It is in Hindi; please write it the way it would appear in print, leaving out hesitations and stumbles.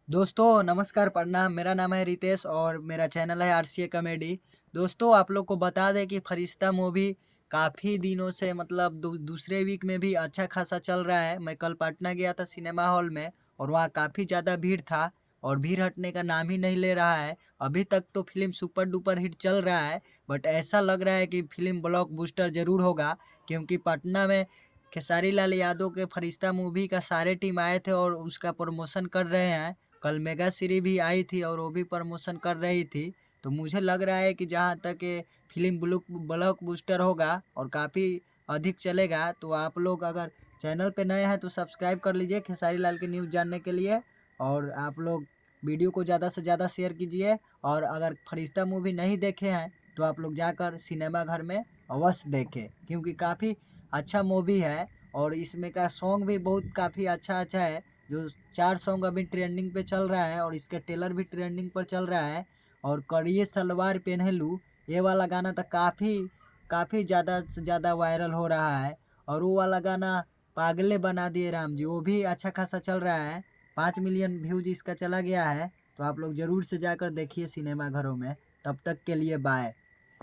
दोस्तों नमस्कार प्रणाम। मेरा नाम है रितेश और मेरा चैनल है आरसीए कॉमेडी। दोस्तों आप लोग को बता दें कि फरिश्ता मूवी काफ़ी दिनों से मतलब दूसरे वीक में भी अच्छा खासा चल रहा है। मैं कल पटना गया था सिनेमा हॉल में और वहाँ काफ़ी ज़्यादा भीड़ था और भीड़ हटने का नाम ही नहीं ले रहा है। अभी तक तो फ़िल्म सुपर डुपर हिट चल रहा है, बट ऐसा लग रहा है कि फ़िल्म ब्लॉकबस्टर ज़रूर होगा, क्योंकि पटना में खेसारी लाल यादव के फरिश्ता मूवी का सारे टीम आए थे और उसका प्रमोशन कर रहे हैं। कल मेगा सीरी भी आई थी और वो भी प्रमोशन कर रही थी। तो मुझे लग रहा है कि जहाँ तक ये फ़िल्म ब्लॉकबस्टर होगा और काफ़ी अधिक चलेगा। तो आप लोग अगर चैनल पे नए हैं तो सब्सक्राइब कर लीजिए खेसारी लाल की न्यूज़ जानने के लिए। और आप लोग वीडियो को ज़्यादा से ज़्यादा शेयर कीजिए। और अगर फरिश्ता मूवी नहीं देखे हैं तो आप लोग जाकर सिनेमा घर में अवश्य देखें, क्योंकि काफ़ी अच्छा मूवी है। और इसमें का सॉन्ग भी बहुत काफ़ी अच्छा है। जो 4 सॉन्ग अभी ट्रेंडिंग पे चल रहा है और इसका ट्रेलर भी ट्रेंडिंग पर चल रहा है। और करिए सलवार पहनलू, ये वाला गाना तो काफ़ी काफ़ी ज़्यादा से ज़्यादा वायरल हो रहा है। और वो वाला गाना पागले बना दिए राम जी, वो भी अच्छा खासा चल रहा है। 5 मिलियन व्यूज इसका चला गया है। तो आप लोग ज़रूर से जाकर देखिए सिनेमा घरों में। तब तक के लिए बाय।